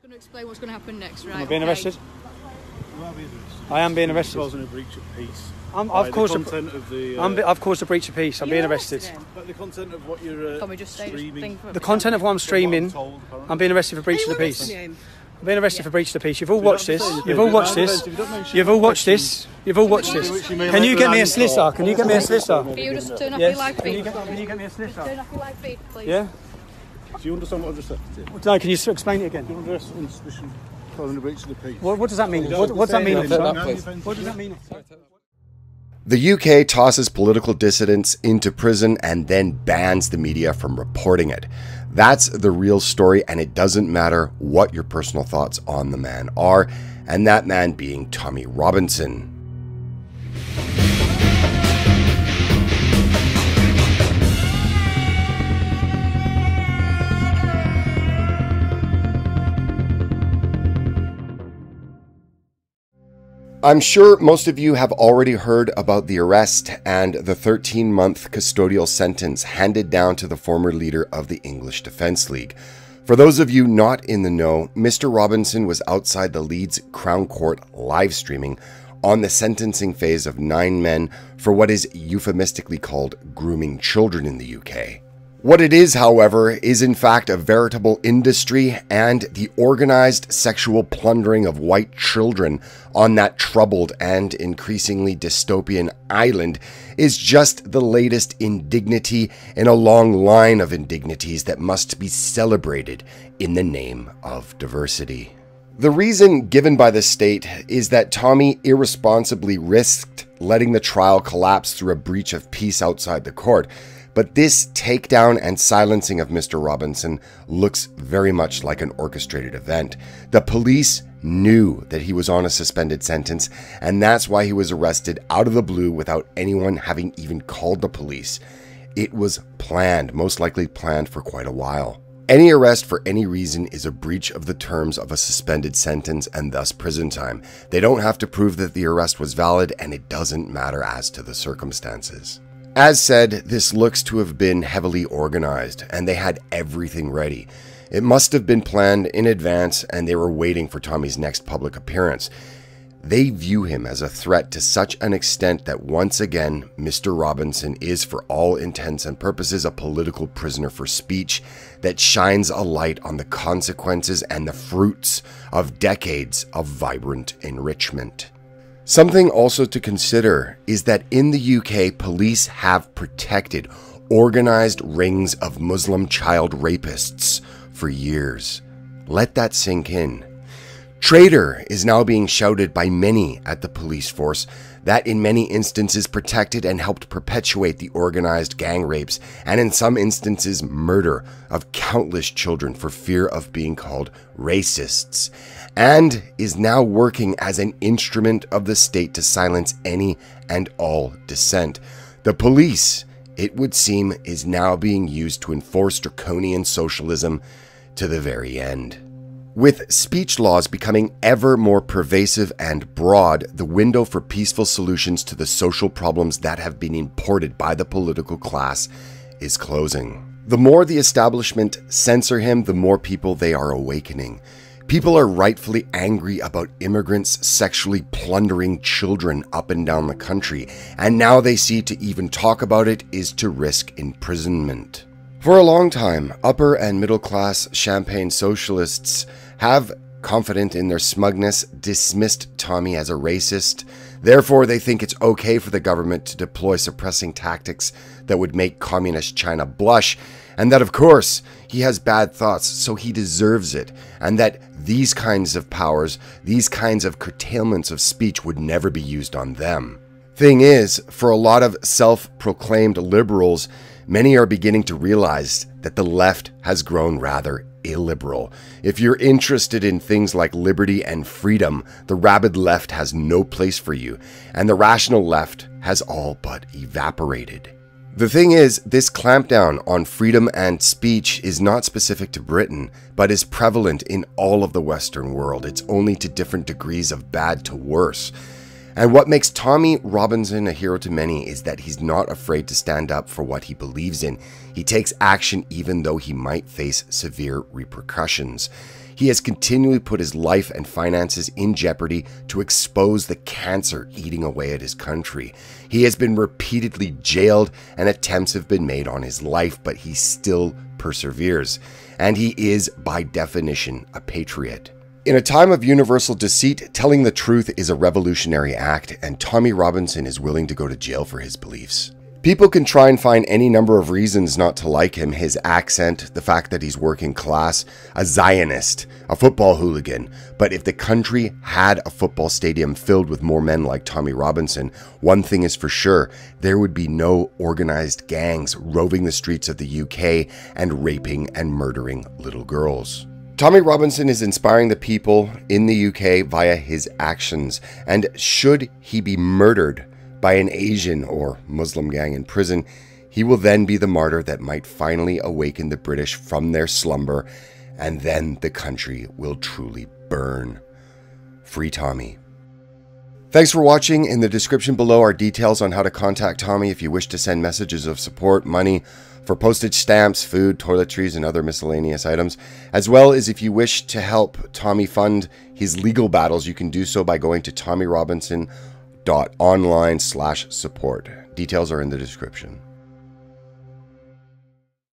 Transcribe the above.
going to explain what's going to happen next, right? Am I being arrested? You are being arrested. I am being arrested. Causing a breach of peace. I've caused a breach of peace. I'm being arrested. But the content of what you're Can we just say streaming... The content of what I'm streaming, I'm being arrested for breach of the peace. I'm being arrested for breach of the peace. You've all watched this. You've all watched this. You've all watched this. You've all watched this. Can you get me a solicitor? Can you get me a solicitor? Can you just turn off your live feed? Can you get me a solicitor? Turn off your live feed, please. Yeah? Do you understand what I've just said to you? No, can you explain it again? Do you understand suspicion causing a breach of the peace? What does that mean? What does that mean, officer? What does that mean, officer? The UK tosses political dissidents into prison and then bans the media from reporting it. That's the real story, and it doesn't matter what your personal thoughts on the man are, and that man being Tommy Robinson. I'm sure most of you have already heard about the arrest and the 13-month custodial sentence handed down to the former leader of the English Defence League. For those of you not in the know, Mr. Robinson was outside the Leeds Crown Court live streaming on the sentencing phase of 9 men for what is euphemistically called grooming children in the UK. What it is, however, is in fact a veritable industry, and the organized sexual plundering of white children on that troubled and increasingly dystopian island is just the latest indignity in a long line of indignities that must be celebrated in the name of diversity. The reason given by the state is that Tommy irresponsibly risked letting the trial collapse through a breach of peace outside the court. But this takedown and silencing of Mr. Robinson looks very much like an orchestrated event. The police knew that he was on a suspended sentence, and that's why he was arrested out of the blue without anyone having even called the police. It was planned, most likely planned for quite a while. Any arrest for any reason is a breach of the terms of a suspended sentence and thus prison time. They don't have to prove that the arrest was valid, and it doesn't matter as to the circumstances. As said, this looks to have been heavily organized, and they had everything ready. It must have been planned in advance, and they were waiting for Tommy's next public appearance. They view him as a threat to such an extent that once again, Mr. Robinson is for all intents and purposes a political prisoner for speech that shines a light on the consequences and the fruits of decades of vibrant enrichment. Something also to consider is that in the UK, police have protected organized rings of Muslim child rapists for years. Let that sink in. Traitor is now being shouted by many at the police force that in many instances protected and helped perpetuate the organized gang rapes and in some instances murder of countless children for fear of being called racists, and is now working as an instrument of the state to silence any and all dissent. The police, it would seem, is now being used to enforce draconian socialism to the very end. With speech laws becoming ever more pervasive and broad, the window for peaceful solutions to the social problems that have been imported by the political class is closing. The more the establishment censor him, the more people they are awakening. People are rightfully angry about immigrants sexually plundering children up and down the country, and now they see to even talk about it is to risk imprisonment. For a long time, upper and middle class champagne socialists have, confident in their smugness, dismissed Tommy as a racist. Therefore, they think it's okay for the government to deploy suppressing tactics that would make communist China blush, and that, of course, he has bad thoughts, so he deserves it, and that these kinds of powers, these kinds of curtailments of speech would never be used on them. Thing is, for a lot of self-proclaimed liberals, many are beginning to realize that the left has grown rather illiberal. If you're interested in things like liberty and freedom, the rabid left has no place for you, and the rational left has all but evaporated. The thing is, this clampdown on freedom and speech is not specific to Britain, but is prevalent in all of the Western world. It's only to different degrees of bad to worse. And what makes Tommy Robinson a hero to many is that he's not afraid to stand up for what he believes in. He takes action even though he might face severe repercussions. He has continually put his life and finances in jeopardy to expose the cancer eating away at his country. He has been repeatedly jailed and attempts have been made on his life, but he still perseveres. And he is, by definition, a patriot. In a time of universal deceit, telling the truth is a revolutionary act, and Tommy Robinson is willing to go to jail for his beliefs. People can try and find any number of reasons not to like him: his accent, the fact that he's working class, a Zionist, a football hooligan. But if the country had a football stadium filled with more men like Tommy Robinson, one thing is for sure: there would be no organized gangs roving the streets of the UK and raping and murdering little girls. Tommy Robinson is inspiring the people in the UK via his actions, and should he be murdered by an Asian or Muslim gang in prison, he will then be the martyr that might finally awaken the British from their slumber, and then the country will truly burn. Free Tommy. Thanks for watching. In the description below are details on how to contact Tommy if you wish to send messages of support, money for postage stamps, food, toiletries, and other miscellaneous items, as well as if you wish to help Tommy fund his legal battles. You can do so by going to tommyrobinson.online/support. Details are in the description.